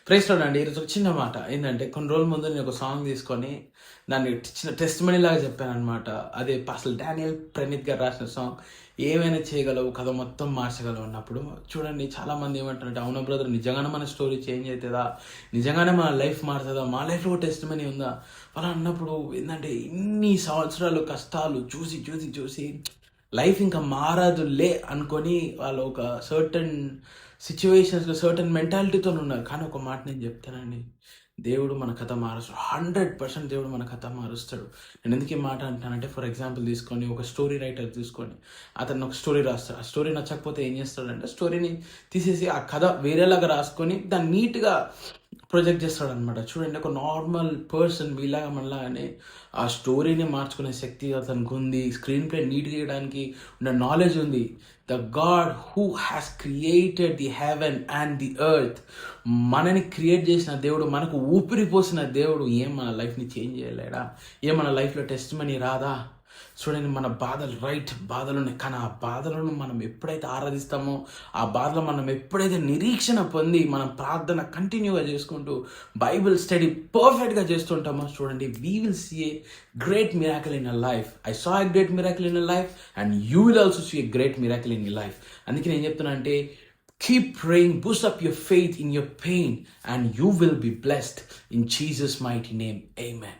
Praise lord అండి. ఈరోజు ఒక చిన్న మాట ఏంటంటే, కొన్ని రోజుల ముందు నేను ఒక సాంగ్ తీసుకొని దాన్ని చిన్న టెస్టిమనీ లాగా చెప్పాననమాట. అదే అసలు డానియల్ ప్రణీత్ గారు రాసిన సాంగ్ ఏమైనా చేయగలవు, కథ మొత్తం మార్చగలవు అన్నప్పుడు చూడండి, చాలామంది ఏమంటారంటే, అవునా బ్రదర్, నిజంగానే మన స్టోరీ చేంజ్ అవుతుందా, నిజంగానే మన లైఫ్ మారుతుందా, మా లైఫ్లో ఒక టెస్టిమనీ ఉందా అలా అన్నప్పుడు ఏంటంటే, ఇన్ని సంవత్సరాలు కష్టాలు చూసి చూసి చూసి లైఫ్ ఇంకా మారదులే అనుకొని వాళ్ళు ఒక సర్టన్ సిచ్యువేషన్స్లో సర్టన్ మెంటాలిటీతో ఉన్నారు. కానీ ఒక మాట నేను చెప్తానండి, దేవుడు మన కథ మారుస్తాడు. 100% దేవుడు మన కథ మారుస్తాడు. నేను ఎందుకు ఈ మాట అంటానంటే, ఫర్ ఎగ్జాంపుల్ తీసుకొని ఒక స్టోరీ రైటర్ తీసుకొని అతను ఒక స్టోరీ రాస్తాడు. ఆ స్టోరీ నచ్చకపోతే ఏం చేస్తాడంటే, స్టోరీని తీసేసి ఆ కథ వేరేలాగా రాసుకొని దాన్ని నీట్గా ప్రొజెక్ట్ చేస్తాడు అనమాట. చూడండి, ఒక నార్మల్ పర్సన్ మీలాగా మనలాగానే ఆ స్టోరీని మార్చుకునే శక్తి అతనికి ఉంది. స్క్రీన్ ప్లే నీట్గా చేయడానికి ఉన్న నాలెడ్జ్ ఉంది. The God who has created the heaven and the earth, మనని క్రియేట్ చేసిన దేవుడు, మనకు ఊపిరి పోసిన దేవుడు ఏం మన లైఫ్ని చేంజ్ చేయలేడా? ఏం మన లైఫ్లో టెస్ట్ మనీ రాదా? చూడండి, మన బాధలు బాధలు ఉన్నాయి, కానీ ఆ బాధలను మనం ఎప్పుడైతే ఆరాధిస్తామో, ఆ బాధలో మనం ఎప్పుడైతే నిరీక్షణ పొంది మనం ప్రార్థన కంటిన్యూగా చేసుకుంటూ బైబిల్ స్టడీ పర్ఫెక్ట్గా చేస్తుంటామో, చూడండి, we will see a great miracle in your life. I saw a great miracle in your life and you will also see a great miracle in your life. అందుకే నేను చెప్తున్నా అంటే, keep praying, boost up your faith in your pain, and you will be blessed in Jesus' mighty name. Amen.